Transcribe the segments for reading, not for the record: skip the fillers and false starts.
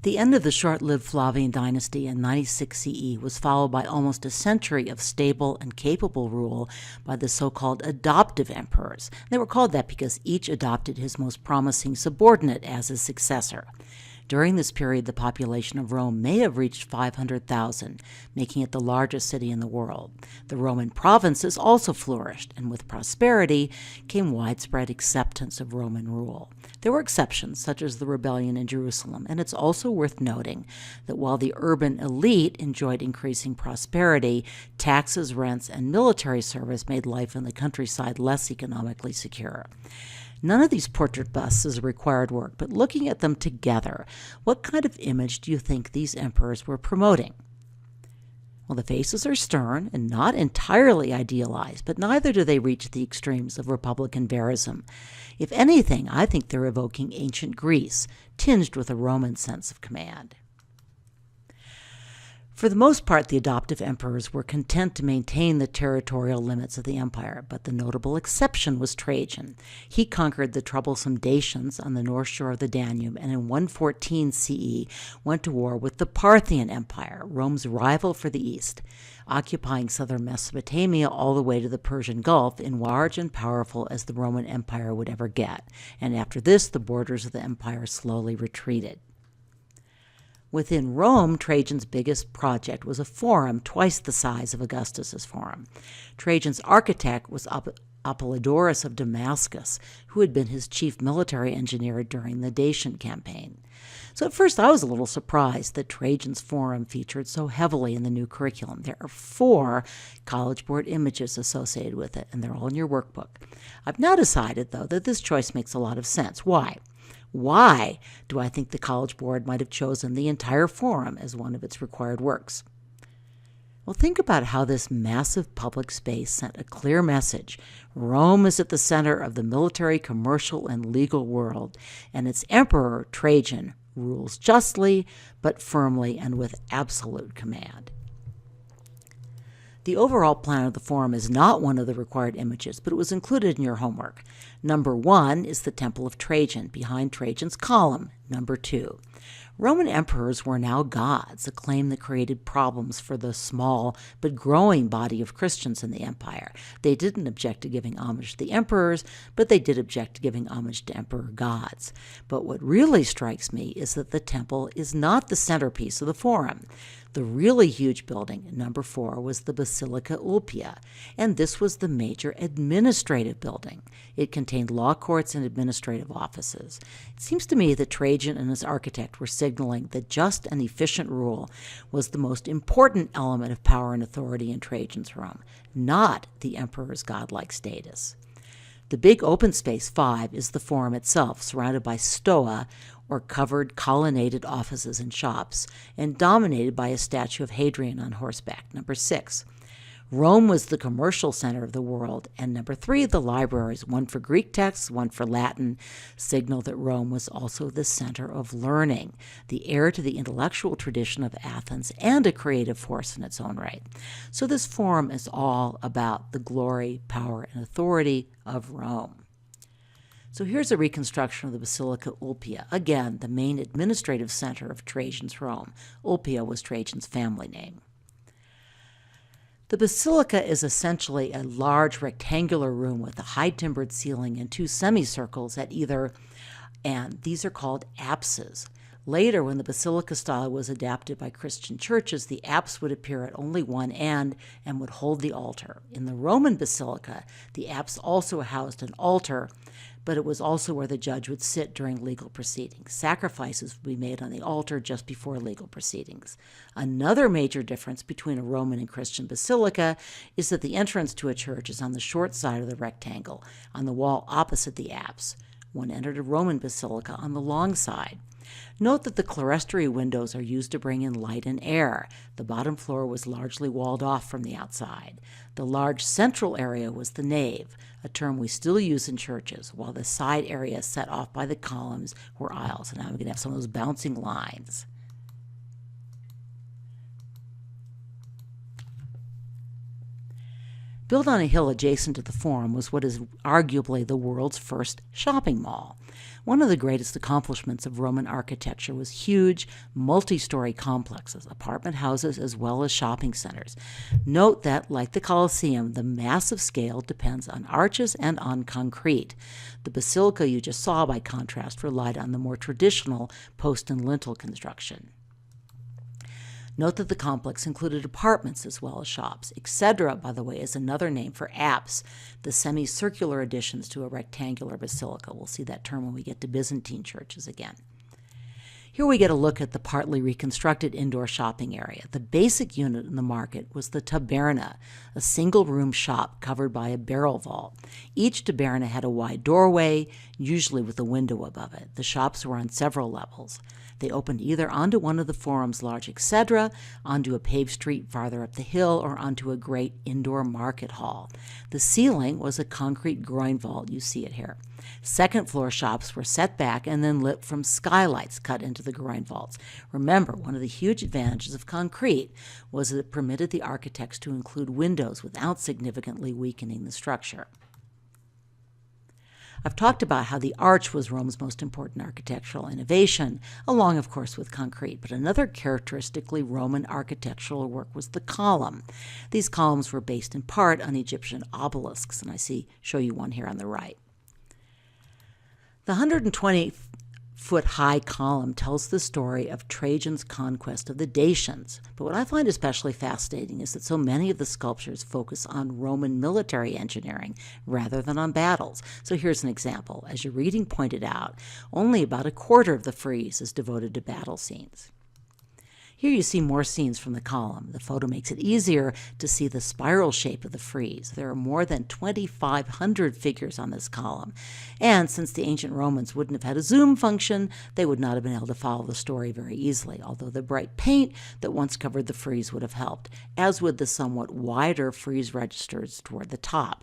The end of the short-lived Flavian dynasty in 96 CE was followed by almost a century of stable and capable rule by the so-called adoptive emperors. They were called that because each adopted his most promising subordinate as his successor. During this period, the population of Rome may have reached 500,000, making it the largest city in the world. The Roman provinces also flourished, and with prosperity came widespread acceptance of Roman rule. There were exceptions, such as the rebellion in Jerusalem, and it's also worth noting that while the urban elite enjoyed increasing prosperity, taxes, rents, and military service made life in the countryside less economically secure. None of these portrait busts is required work, but looking at them together, what kind of image do you think these emperors were promoting? Well, the faces are stern and not entirely idealized, but neither do they reach the extremes of Republican verism. If anything, I think they're evoking ancient Greece, tinged with a Roman sense of command. For the most part, the adoptive emperors were content to maintain the territorial limits of the empire, but the notable exception was Trajan. He conquered the troublesome Dacians on the north shore of the Danube, and in 114 CE went to war with the Parthian Empire, Rome's rival for the east, occupying southern Mesopotamia all the way to the Persian Gulf, in large and powerful as the Roman Empire would ever get. And after this, the borders of the empire slowly retreated. Within Rome, Trajan's biggest project was a forum twice the size of Augustus's forum. Trajan's architect was Apollodorus of Damascus, who had been his chief military engineer during the Dacian campaign. So at first I was a little surprised that Trajan's forum featured so heavily in the new curriculum. There are 4 College Board images associated with it, and they're all in your workbook. I've now decided, though, that this choice makes a lot of sense. Why? Why do I think the College Board might have chosen the entire forum as one of its required works? Well, think about how this massive public space sent a clear message. Rome is at the center of the military, commercial, and legal world, and its emperor, Trajan, rules justly, but firmly and with absolute command. The overall plan of the forum is not one of the required images, but it was included in your homework. Number 1 is the Temple of Trajan, behind Trajan's column. Number 2. Roman emperors were now gods, a claim that created problems for the small but growing body of Christians in the empire. They didn't object to giving homage to the emperors, but they did object to giving homage to emperor gods. But what really strikes me is that the temple is not the centerpiece of the forum. The really huge building, number 4, was the Basilica Ulpia, and this was the major administrative building. It contained law courts and administrative offices. It seems to me that Trajan and his architect were signaling that just and efficient rule was the most important element of power and authority in Trajan's Rome, not the emperor's godlike status. The big open space 5 is the forum itself, surrounded by stoa, or covered colonnaded offices and shops, and dominated by a statue of Hadrian on horseback, number 6. Rome was the commercial center of the world, and number 3, the libraries, one for Greek texts, one for Latin, signal that Rome was also the center of learning, the heir to the intellectual tradition of Athens, and a creative force in its own right. So this forum is all about the glory, power, and authority of Rome. So here's a reconstruction of the Basilica Ulpia, again, the main administrative center of Trajan's Rome. Ulpia was Trajan's family name. The basilica is essentially a large rectangular room with a high-timbered ceiling and 2 semicircles at either end. These are called apses. Later, when the basilica style was adapted by Christian churches, the apse would appear at only one end and would hold the altar. In the Roman basilica, the apse also housed an altar, but it was also where the judge would sit during legal proceedings. Sacrifices would be made on the altar just before legal proceedings. Another major difference between a Roman and Christian basilica is that the entrance to a church is on the short side of the rectangle, on the wall opposite the apse. One entered a Roman basilica on the long side. Note that the clerestory windows are used to bring in light and air. The bottom floor was largely walled off from the outside. The large central area was the nave, a term we still use in churches, while the side areas set off by the columns were aisles. And now we're going to have some of those bouncing lines. Built on a hill adjacent to the forum was what is arguably the world's first shopping mall. One of the greatest accomplishments of Roman architecture was huge, multi-story complexes, apartment houses as well as shopping centers. Note that, like the Colosseum, the massive scale depends on arches and on concrete. The basilica you just saw, by contrast, relied on the more traditional post and lintel construction. Note that the complex included apartments as well as shops. Etc., by the way, is another name for apse, the semicircular additions to a rectangular basilica. We'll see that term when we get to Byzantine churches again. Here we get a look at the partly reconstructed indoor shopping area. The basic unit in the market was the taberna, a single-room shop covered by a barrel vault. Each taberna had a wide doorway, usually with a window above it. The shops were on several levels. They opened either onto one of the forum's large exedra, onto a paved street farther up the hill, or onto a great indoor market hall. The ceiling was a concrete groin vault. You see it here. Second-floor shops were set back and then lit from skylights cut into the groin vaults. Remember, one of the huge advantages of concrete was that it permitted the architects to include windows without significantly weakening the structure. I've talked about how the arch was Rome's most important architectural innovation, along, of course, with concrete. But another characteristically Roman architectural work was the column. These columns were based in part on Egyptian obelisks, and show you one here on the right. The 120-foot-high column tells the story of Trajan's conquest of the Dacians. But what I find especially fascinating is that so many of the sculptures focus on Roman military engineering rather than on battles. So here's an example. As your reading pointed out, only about a quarter of the frieze is devoted to battle scenes. Here you see more scenes from the column. The photo makes it easier to see the spiral shape of the frieze. There are more than 2,500 figures on this column. And since the ancient Romans wouldn't have had a zoom function, they would not have been able to follow the story very easily, although the bright paint that once covered the frieze would have helped, as would the somewhat wider frieze registers toward the top.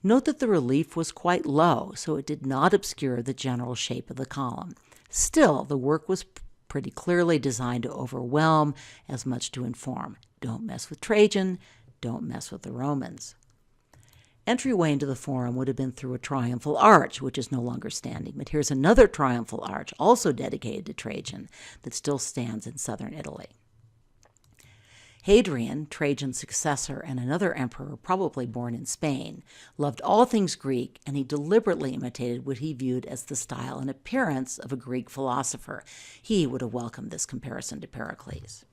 Note that the relief was quite low, so it did not obscure the general shape of the column. Still, the work was pretty clearly designed to overwhelm as much to inform. Don't mess with Trajan, don't mess with the Romans. Entryway into the forum would have been through a triumphal arch, which is no longer standing. But here's another triumphal arch, also dedicated to Trajan, that still stands in southern Italy. Hadrian, Trajan's successor and another emperor probably born in Spain, loved all things Greek, and he deliberately imitated what he viewed as the style and appearance of a Greek philosopher. He would have welcomed this comparison to Pericles.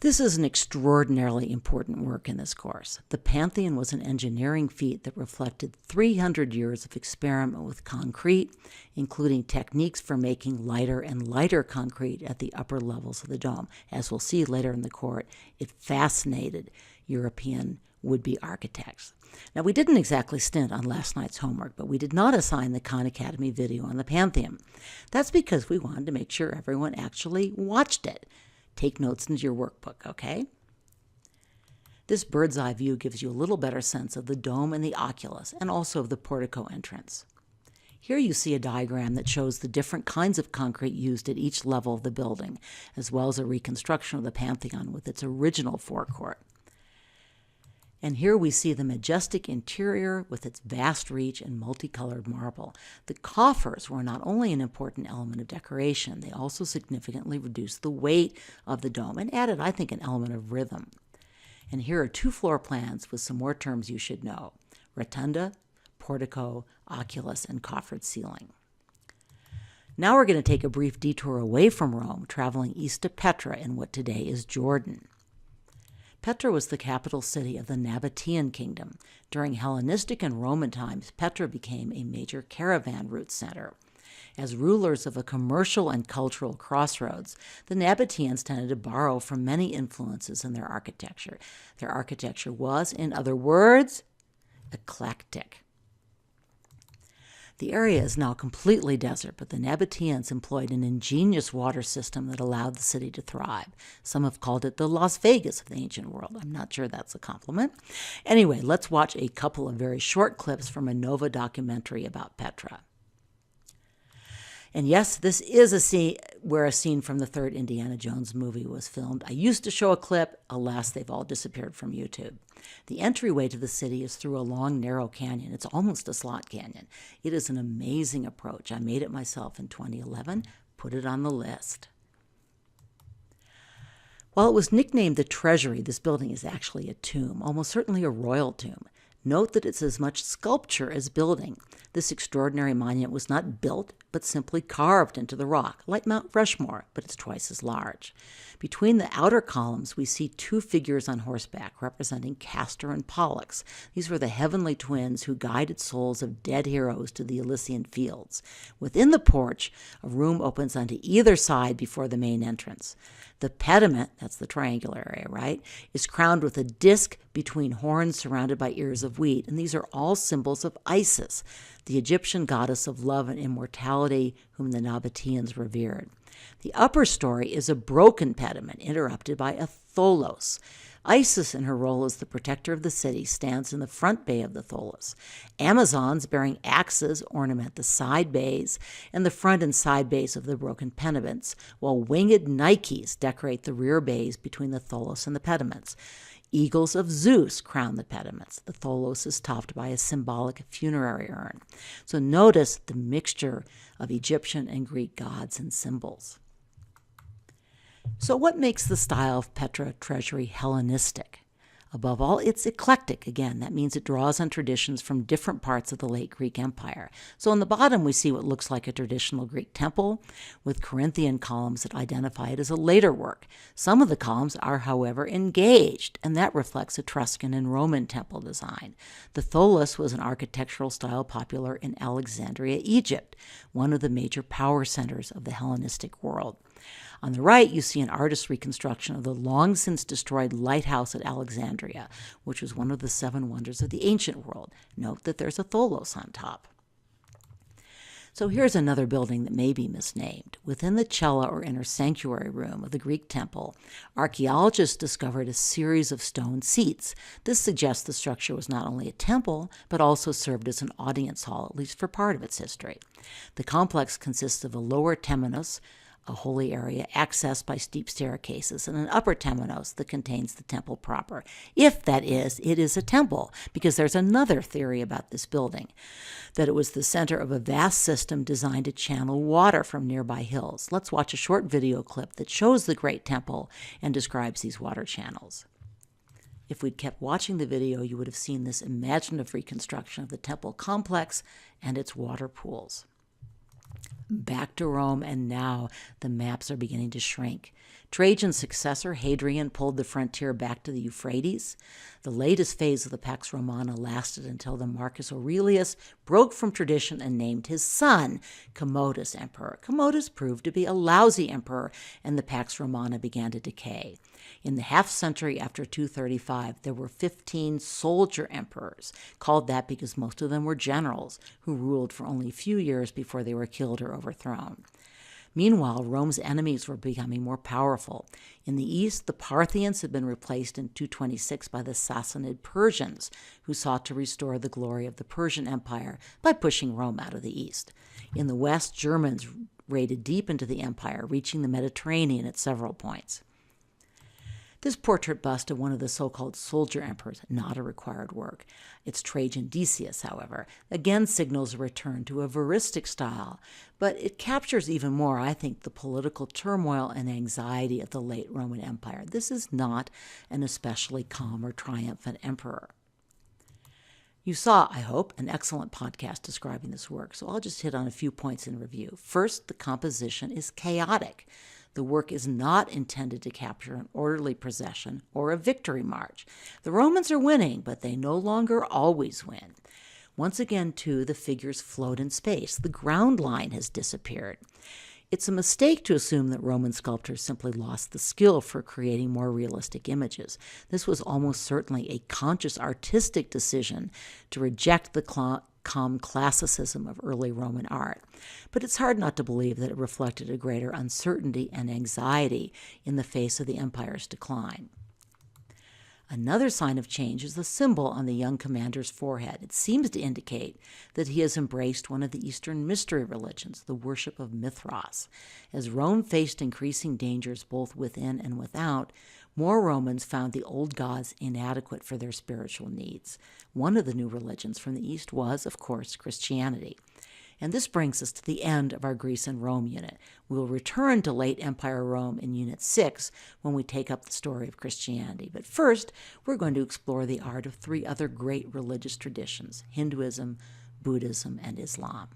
This is an extraordinarily important work in this course. The Pantheon was an engineering feat that reflected 300 years of experiment with concrete, including techniques for making lighter and lighter concrete at the upper levels of the dome. As we'll see later in the court, it fascinated European would-be architects. Now, we didn't exactly stint on last night's homework, but we did not assign the Khan Academy video on the Pantheon. That's because we wanted to make sure everyone actually watched it. Take notes into your workbook, okay? This bird's eye view gives you a little better sense of the dome and the oculus, and also of the portico entrance. Here you see a diagram that shows the different kinds of concrete used at each level of the building, as well as a reconstruction of the Pantheon with its original forecourt. And here we see the majestic interior with its vast reach and multicolored marble. The coffers were not only an important element of decoration, they also significantly reduced the weight of the dome and added, I think, an element of rhythm. And here are two floor plans with some more terms you should know: rotunda, portico, oculus, and coffered ceiling. Now we're going to take a brief detour away from Rome, traveling east to Petra in what today is Jordan. Petra was the capital city of the Nabatean kingdom. During Hellenistic and Roman times, Petra became a major caravan route center. As rulers of a commercial and cultural crossroads, the Nabateans tended to borrow from many influences in their architecture. Their architecture was, in other words, eclectic. The area is now completely desert, but the Nabateans employed an ingenious water system that allowed the city to thrive. Some have called it the Las Vegas of the ancient world. I'm not sure that's a compliment. Anyway, let's watch a couple of very short clips from a Nova documentary about Petra. And yes, this is a scene. where a scene from the third Indiana Jones movie was filmed. I used to show a clip. Alas, they've all disappeared from YouTube. The entryway to the city is through a long, narrow canyon. It's almost a slot canyon. It is an amazing approach. I made it myself in 2011. Put it on the list. While it was nicknamed the Treasury, this building is actually a tomb, almost certainly a royal tomb. Note that it's as much sculpture as building. This extraordinary monument was not built, but simply carved into the rock, like Mount Rushmore, but it's twice as large. Between the outer columns, we see two figures on horseback representing Castor and Pollux. These were the heavenly twins who guided souls of dead heroes to the Elysian fields. Within the porch, a room opens onto either side before the main entrance. The pediment, that's the triangular area, right, is crowned with a disc between horns surrounded by ears of wheat, and these are all symbols of Isis, the Egyptian goddess of love and immortality whom the Nabateans revered. The upper story is a broken pediment interrupted by a tholos. Isis, in her role as the protector of the city, stands in the front bay of the tholos. Amazons bearing axes ornament the side bays and the front and side bays of the broken pediments, while winged Nikes decorate the rear bays between the tholos and the pediments. Eagles of Zeus crown the pediments. The tholos is topped by a symbolic funerary urn. So notice the mixture of Egyptian and Greek gods and symbols. So what makes the style of Petra Treasury Hellenistic? Above all, it's eclectic. Again, that means it draws on traditions from different parts of the late Greek Empire. So on the bottom, we see what looks like a traditional Greek temple with Corinthian columns that identify it as a later work. Some of the columns are, however, engaged, and that reflects Etruscan and Roman temple design. The tholos was an architectural style popular in Alexandria, Egypt, one of the major power centers of the Hellenistic world. On the right, you see an artist's reconstruction of the long-since destroyed lighthouse at Alexandria, which was one of the 7 wonders of the ancient world. Note that there's a tholos on top. So here's another building that may be misnamed. Within the cella or inner sanctuary room of the Greek temple, archaeologists discovered a series of stone seats. This suggests the structure was not only a temple, but also served as an audience hall, at least for part of its history. The complex consists of a lower temenos, a holy area accessed by steep staircases, and an upper temenos that contains the temple proper. If, that is, it is a temple, because there's another theory about this building, that it was the center of a vast system designed to channel water from nearby hills. Let's watch a short video clip that shows the great temple and describes these water channels. If we'd kept watching the video, you would have seen this imaginative reconstruction of the temple complex and its water pools. Back to Rome, and now the maps are beginning to shrink. Trajan's successor, Hadrian, pulled the frontier back to the Euphrates. The latest phase of the Pax Romana lasted until the Marcus Aurelius broke from tradition and named his son Commodus emperor. Commodus proved to be a lousy emperor, and the Pax Romana began to decay. In the half-century after 235, there were 15 soldier emperors, called that because most of them were generals who ruled for only a few years before they were killed or overthrown. Meanwhile, Rome's enemies were becoming more powerful. In the east, the Parthians had been replaced in 226 by the Sassanid Persians, who sought to restore the glory of the Persian Empire by pushing Rome out of the east. In the west, Germans raided deep into the empire, reaching the Mediterranean at several points. This portrait bust of one of the so-called soldier emperors, not a required work. It's Trajan Decius, however, again signals a return to a veristic style, but it captures even more, I think, the political turmoil and anxiety of the late Roman Empire. This is not an especially calm or triumphant emperor. You saw, I hope, an excellent podcast describing this work, so I'll just hit on a few points in review. First, the composition is chaotic. The work is not intended to capture an orderly procession or a victory march. The Romans are winning, but they no longer always win. Once again, too, the figures float in space. The ground line has disappeared. It's a mistake to assume that Roman sculptors simply lost the skill for creating more realistic images. This was almost certainly a conscious artistic decision to reject the calm classicism of early Roman art. But it's hard not to believe that it reflected a greater uncertainty and anxiety in the face of the empire's decline. Another sign of change is the symbol on the young commander's forehead. It seems to indicate that he has embraced one of the Eastern mystery religions, the worship of Mithras. As Rome faced increasing dangers both within and without, more Romans found the old gods inadequate for their spiritual needs. One of the new religions from the East was, of course, Christianity. And this brings us to the end of our Greece and Rome unit. We will return to late Empire Rome in Unit 6 when we take up the story of Christianity. But first, we're going to explore the art of three other great religious traditions, Hinduism, Buddhism, and Islam.